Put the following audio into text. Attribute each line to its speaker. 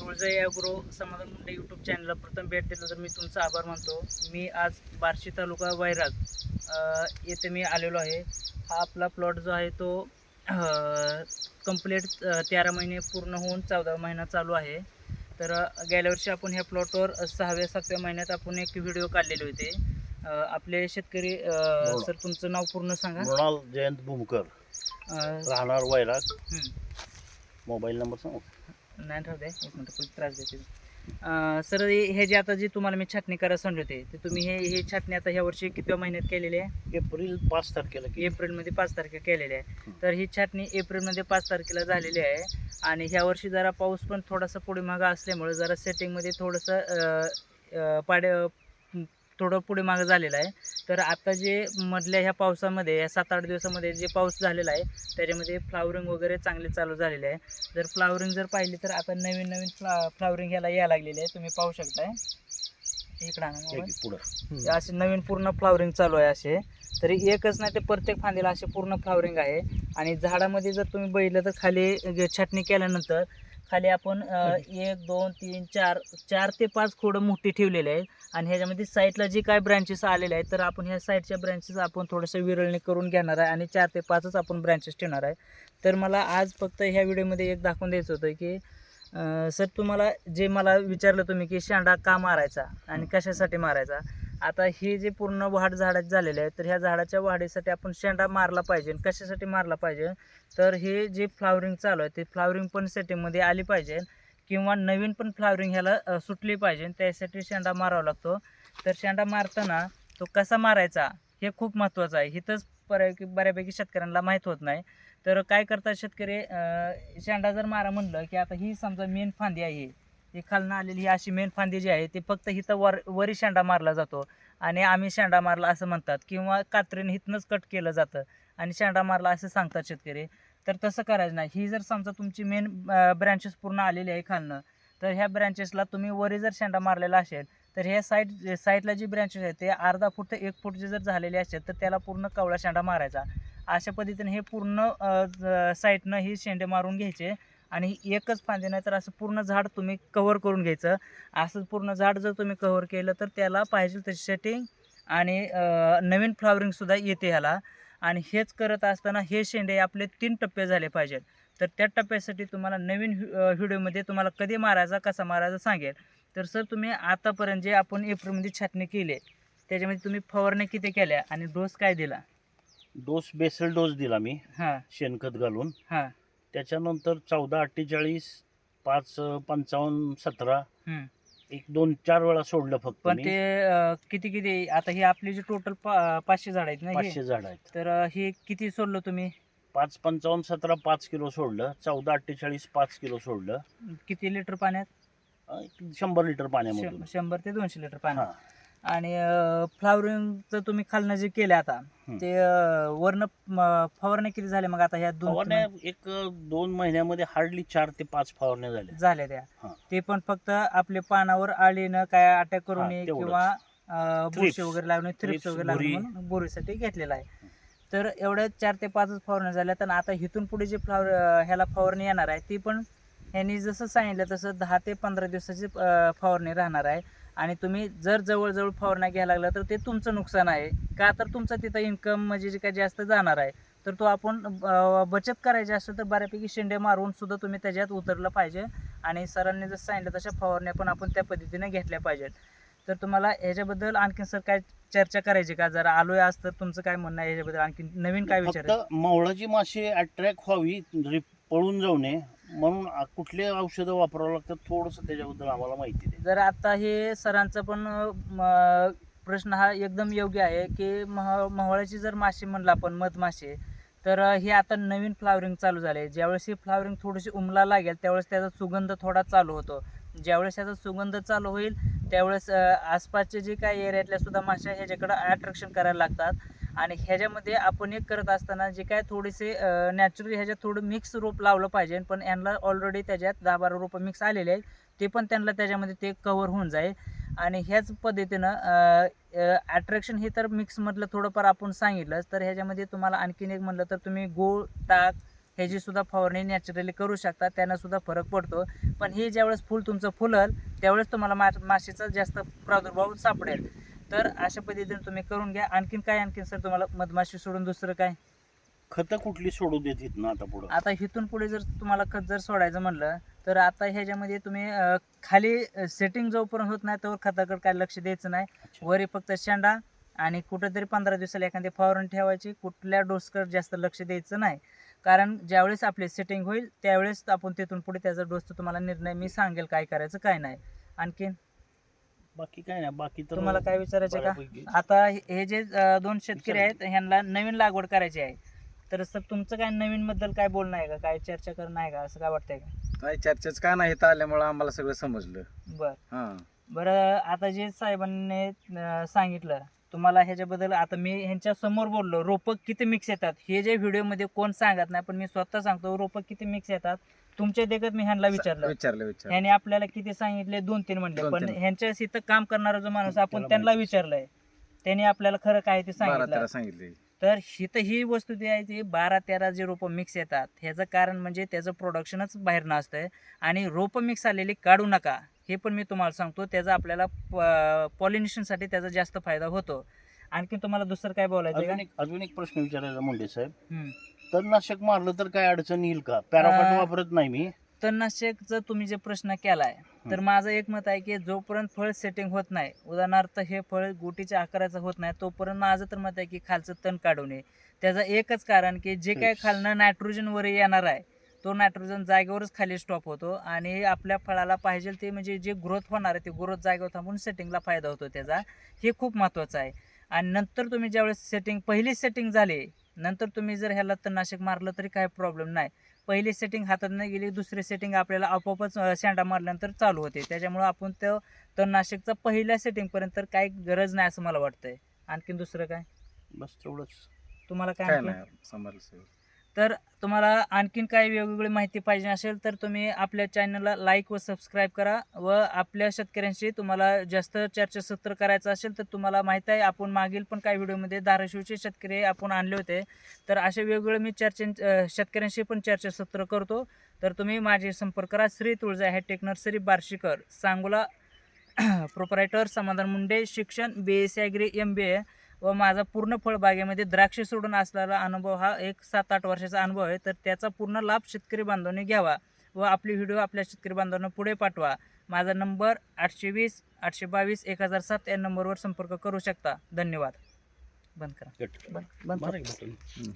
Speaker 1: तुळजाई agro समाधान Munde YouTube चॅनलला प्रथम भेट दिलं तर मी तुमचा आभार मानतो. मी आज बार्शी तालुका वैराग येथे मी आलेलो आहे. हा आपला प्लॉट जो आहे तो कंप्लीट 13 महिने पूर्ण होऊन 14वा महिना चालू आहे. तर गेल्या वर्षी आपण ह्या प्लॉटवर 6व्या-7व्या महिन्यात आपण एक व्हिडिओ काढलेले होते. आपले शेतकरी सर तुमचं नाव पूर्ण सांगा.
Speaker 2: मृणाल जयंत भूमकर, राहणार वैराग. मोबाईल नंबर सांगू?
Speaker 1: नाही राहू द्या, एक मिनटं खूप त्रास देते. सर हे जे आता जी तुम्हाला मी छाटणी करायला सांगितले होते, ते तुम्ही हे छाटणी आता ह्या वर्षी कितव्या महिन्यात केलेली आहे?
Speaker 2: एप्रिल 5 तारखेला
Speaker 1: एप्रिलमध्ये 5 तारखेला केलेली आहे. तर ही छाटणी एप्रिलमध्ये 5 तारखेला झालेली आहे. आणि ह्या वर्षी जरा पाऊस पण थोडासा पुढे मागं असल्यामुळे जरा सेटिंगमध्ये थोडंसं थोडं पुढे मागं झालेलं आहे. तर आता जे मधल्या ह्या पावसामध्ये या 7-8 दिवसामध्ये जे पाऊस झालेला आहे त्याच्यामध्ये फ्लावरिंग वगैरे चांगले चालू झालेले आहे. जर फ्लावरिंग जर पाहिली तर आता नवीन फ्लावरिंग ह्याला यायला लागलेली आहे. तुम्ही पाहू शकताय इकडं
Speaker 2: पुढं
Speaker 1: असे नवीन पूर्ण फ्लावरिंग चालू आहे. असे तरी एकच नाही तर प्रत्येक फांदीला असे पूर्ण फ्लावरिंग आहे. आणि झाडामध्ये जर तुम्ही बघितलं तर खाली छाटणी केल्यानंतर खाली आपण 1 2 3 4 ते 5 खोडं मोठी ठेवलेले आहेत. आणि ह्याच्यामध्ये साईडला जे काय ब्रँचेस आलेले आहेत तर आपण ह्या साईडच्या ब्रँचेस आपण थोडंसं विरळणी करून घेणार आहे आणि 4 ते 5च आपण ब्रँचेस ठेवणार आहे. तर मला आज फक्त ह्या व्हिडिओमध्ये एक दाखवून द्यायचं होतं की सर तुम्हाला जे मला विचारलं तुम्ही की शेंडा का मारायचा आणि कशासाठी मारायचा. आता हे जे पूर्ण वाढ झाडात झालेले आहे तर ह्या झाडाच्या वाढीसाठी आपण शेंडा मारला पाहिजे. कशासाठी मारला पाहिजे तर हे जे फ्लावरिंग चालू आहे ते फ्लावरिंग पण सेटिंगमध्ये आली पाहिजे किंवा नवीन पण फ्लावरिंग ह्याला सुटली पाहिजे. त्यासाठी शेंडा मारावा लागतो. तर शेंडा मारताना तो कसा मारायचा हे खूप महत्त्वाचं आहे. इथंच बऱ्यापैकी शेतकऱ्यांना माहीत होत नाही. तर काय करतात शेतकरी, शेंडा जर मारा म्हणलं की आता ही समजा मेन फांदी आहे, ही खालनं आलेली ही अशी मेन फांदी जी आहे ती फक्त इथं वरी शेंडा मारला जातो आणि आम्ही शेंडा मारला असं म्हणतात किंवा कात्रीने इथनंच कट केलं जातं आणि शेंडा मारला असं सांगतात शेतकरी. तर तसं करायचं नाही. ही जर समजा तुमची मेन ब्रँचेस पूर्ण आलेली आहे खालनं, तर ह्या ब्रँचेसला तुम्ही वरी जर शेंडा मारलेला असेल तर ह्या साईडला जी ब्रँचेस आहेत ते अर्धा फूट ते 1 फूट जर झालेले असेल तर त्याला पूर्ण कवळा शेंडा मारायचा. अशा पद्धतीने हे पूर्ण साईडनं ही शेंडे मारून घ्यायचे आणि एकच फांदी नाही तर असं पूर्ण झाड तुम्ही कव्हर करून घ्यायचं. असं पूर्ण झाड जर तुम्ही कव्हर केलं तर त्याला पाहिजे तशी सेटिंग आणि नवीन फ्लावरिंगसुद्धा येते ह्याला. आणि हेच करत असताना हे शेंडे आपले 3 टप्पे झाले पाहिजेत. तर त्या टप्प्यासाठी तुम्हाला नवीन व्हिडिओमध्ये तुम्हाला कधी मारायचा कसा मारायचा सांगेल. तर सर तुम्ही आतापर्यंत जे आपण एप्रिलमध्ये छाटणी केली त्याच्यामध्ये तुम्ही फवारणी किती केल्या आणि डोस काय दिला?
Speaker 2: डोस बेसल डोस दिला मी
Speaker 1: हां
Speaker 2: शेणखत घालून.
Speaker 1: हां
Speaker 2: त्याच्यानंतर 14-48 5-55 17 एक 2-4 वेळा सोडलं फक्त.
Speaker 1: पण
Speaker 2: मी
Speaker 1: ते किती आता हे आपले जे टोटल 500 झाड आहेत ना हे,
Speaker 2: 500 झाड आहेत.
Speaker 1: तर हे किती सोडलं तुम्ही?
Speaker 2: 5-55 17 5 किलो सोडलं. 14-48 5 किलो सोडलं.
Speaker 1: किती लिटर पाण्यात?
Speaker 2: 100 लिटर पाण्यामधून.
Speaker 1: 100 ते 200 लिटर पाण्यात.
Speaker 2: हां.
Speaker 1: आणि फ्लावरिंगचं तुम्ही खालनं जे केलं आता ते वरनं फवारणी किती झाले मग आता ह्या
Speaker 2: फवारण्या एक 2 महिन्यामध्ये हार्डली 4 ते 5 फवारण्या झाल्या.
Speaker 1: त्या?
Speaker 2: हां.
Speaker 1: ते पण फक्त आपले पानावर आळीनं काय अटॅक करू नये
Speaker 2: तेवढंच.
Speaker 1: किंवा बुरशी वगैरे लागू नये, थ्रिप्स
Speaker 2: थ्रिप्स,
Speaker 1: वगैरे लागू नये म्हणून बोरीसाठी घेतलेला आहे. तर एवढ्या 4 ते 5च फवारण्या झाल्या. तर आता इथून पुढे जे ह्याला फवारणी येणार आहे ती पण ह्यांनी जसं सांगितलं तसं 10 ते 15 दिवसाची फवारणी राहणार आहे. आणि तुम्ही जर जवळजवळ फवारण्या घ्यायला लागला तर ते तुमचं नुकसान आहे का, तर तुमचा तिथं इन्कम म्हणजे जे काही जास्त जाणार आहे. तर तो आपण बचत करायची असेल तर बऱ्यापैकी शेंडे मारून सुद्धा तुम्ही त्याच्यात उतरलं पाहिजे. आणि सरांनी जसं सांगितलं तशा फवारण्या पण आपण त्या पद्धतीने घेतल्या पाहिजेत. तर तुम्हाला ह्याच्याबद्दल आणखी सर काय चर्चा करायची का? जरा आलोय आज तर तुमचं काय म्हणणं आहे ह्याच्याबद्दल, आणखी नवीन काय विचार?
Speaker 2: फक्त मावळाची माशी अट्रॅक्ट व्हावी, पळून जाऊ नये म्हणून कुठले औषधं वापरावं लागतात थोडंसं त्याच्याबद्दल आम्हाला माहिती द्या.
Speaker 1: जर आता हे सरांचा पण प्रश्न हा एकदम योग्य आहे की मावळाची जर माशी म्हणलं आपण मधमाशी, तर हे आता नवीन फ्लावरिंग चालू झाले. ज्यावेळेस ही फ्लावरिंग थोडीशी उमला लागेल त्यावेळेस त्याचा सुगंध थोडा चालू होतो. ज्यावेळेस त्याचा सुगंध चालू होईल त्यावेळेस आसपासचे जे काही एरियातल्या सुद्धा माश्या ह्याच्याकडं अट्रॅक्शन करायला लागतात. आणि ह्याच्यामध्ये आपण एक करत असताना जे काय थोडेसे नॅचरली ह्याच्यात थोडं मिक्स रोप लावलं पाहिजे. पण यांना ऑलरेडी त्याच्यात 10-12 रोपं मिक्स आलेले आहेत, ते पण त्यांना त्याच्यामध्ये ते कव्हर होऊन जाईल. आणि ह्याच पद्धतीनं अट्रॅक्शन हे तर मिक्समधलं थोडंफार आपण सांगितलंच. तर ह्याच्यामध्ये तुम्हाला आणखीन एक म्हणलं तर तुम्ही गूळ, ताक ह्याची सुद्धा फवारणी नॅचरली करू शकता, त्यांना सुद्धा फरक पडतो. पण हे ज्यावेळेस फुल तुमचं फुलल त्यावेळेस तुम्हाला माशीचा जास्त प्रादुर्भाव सापडेल. तर अशा पद्धतीने तुम्ही करून घ्या. आणखीन सर तुम्हाला मधमाशी सोडून दुसरं काय?
Speaker 2: खतं कुठली सोडू देत ना आता पुढं?
Speaker 1: आता इथून पुढे जर तुम्हाला खत जर सोडायचं म्हणलं तर आता ह्याच्यामध्ये तुम्ही खाली सेटिंग जोपर्यंत होत नाही तोवर खताकडे काय लक्ष द्यायचं नाही.
Speaker 2: अच्छा.
Speaker 1: वरी फक्त शेंडा आणि कुठेतरी 15 दिवसाला एखादी फवारणी ठेवायची. कुठल्या डोसकडे जास्त लक्ष द्यायचं नाही, कारण ज्यावेळेस आपली सेटिंग होईल त्यावेळेस आपण तिथून पुढे त्याचा डोसचा तुम्हाला निर्णय मी सांगेल काय करायचं काय नाही. आणखीन
Speaker 2: बाकी काय नाही, बाकी तर
Speaker 1: तुम्हाला काय विचारायचं का?
Speaker 2: बऱ्यापैकी.
Speaker 1: आता हे जे 2 शेतकरी आहेत ह्यांना नवीन लागवड करायची आहे, तर सर तुमचं काय नवीन बद्दल काय बोलणं आहे का, काय चर्चा करणं आहे का, असं काय वाटतंय का?
Speaker 3: काय चर्चेच का नाही इथं आल्यामुळं आम्हाला सगळं समजलं.
Speaker 1: बर
Speaker 3: हा
Speaker 1: बरं, आता जे साहेबांनी सांगितलं तुम्हाला ह्याच्याबद्दल, आता मी ह्यांच्या समोर बोललो रोपं किती मिक्स येतात हे जे व्हिडिओमध्ये कोण सांगत नाही, पण मी स्वतः सांगतो रोपं किती मिक्स येतात. तुमच्या देखत मी ह्यांना विचारलं, ह्याने आपल्याला किती सांगितले 2-3 म्हणले, पण
Speaker 3: 2-3.
Speaker 1: ह्यांच्या इथं काम करणारा जो माणूस आपण
Speaker 2: त्याला
Speaker 1: त्यांना
Speaker 2: माहिती.
Speaker 1: विचारलंय, त्यांनी आपल्याला खरं काय ते सांगितलं.
Speaker 3: सांगितले.
Speaker 1: तर ही वस्तू जी आहे ती 12-13 जे रोपं मिक्स येतात ह्याचं कारण म्हणजे त्याचं प्रोडक्शनच बाहेर नसतंय. आणि रोपं मिक्स आलेली काढू नका हे पण मी तुम्हाला सांगतो. त्याचा आपल्याला पॉलिनेशनसाठी त्याचा जास्त फायदा होतो. आणखी तुम्हाला दुसरं काय बोलायचं का?
Speaker 2: अजून एक प्रश्न विचारायचा मुंडे साहेब,
Speaker 1: हम्म.
Speaker 2: तणनाशक मारलं तर काय अडचण येईल का? पॅराफॉट
Speaker 1: अं,
Speaker 2: वापरत नाही मी.
Speaker 1: तणनाशकचा तुम्ही जे प्रश्न केलाय तर माझं एक मत आहे की जोपर्यंत फळ सेटिंग होत नाही, उदाहरणार्थ हे फळ गुटीच्या आकाराचं होत नाही, तोपर्यंत माझं तर मत आहे की खालचं तण काढू नये. त्याचं एकच कारण की जे काय खालनं नायट्रोजन वर येणार आहे तो नायट्रोजन जागेवरच खाली स्टॉप होतो आणि आपल्या फळाला पाहिजे ते म्हणजे जे ग्रोथ होणार आहे ते ग्रोथ जागेवर थांबून सेटिंगला फायदा होतो त्याचा. हे खूप महत्त्वाचं आहे. आणि नंतर तुम्ही ज्यावेळेस पहिली सेटिंग झाली नंतर तुम्ही जर ह्याला तणनाशक मारलं तरी काय प्रॉब्लेम नाही. पहिली सेटिंग हातात नाही गेली, दुसरी सेटिंग आपल्याला आपोआपच शेंडा मारल्यानंतर चालू होते. त्याच्यामुळं आपण त्या तणनाशकचं पहिल्या सेटिंगपर्यंत तर काही गरज नाही असं मला वाटतंय. आणखीन दुसरं काय
Speaker 2: बस तेवढंच.
Speaker 1: तुम्हाला काय
Speaker 3: काय
Speaker 1: आणखीन?
Speaker 3: नाही समजलं सगळं.
Speaker 1: तर तुम्हाला आणखीन काही वेगवेगळी माहिती पाहिजे असेल तर तुम्ही आपल्या चॅनलला लाईक व सबस्क्राईब करा. व आपल्या शेतकऱ्यांशी तुम्हाला जास्त चर्चासत्र करायचं असेल तर तुम्हाला माहीत आहे आपण मागील पण काही व्हिडिओमध्ये धाराशिवचे शेतकरी आपण आणले होते. तर असे वेगवेगळे मी शेतकऱ्यांशी पण चर्चासत्र करतो. तर तुम्ही माझे संपर्क करा. Shri Tulja hi tech nursery Barshikar, Sangola. Proprietor समाधान मुंडे, शिक्षण BSc ॲग्री MBA. व माझा पूर्ण फळबागेमध्ये द्राक्ष सोडून असलेला अनुभव हा एक 7-8 वर्षाचा अनुभव आहे. तर त्याचा पूर्ण लाभ शेतकरी बांधवांनी घ्यावा व आपली व्हिडिओ आपल्या शेतकरी बांधवांना पुढे पाठवा. माझा नंबर 820 822 1007 या नंबरवर संपर्क करू शकता. धन्यवाद. बंद करा.
Speaker 2: कट.
Speaker 1: बंद
Speaker 2: मारा की बटन.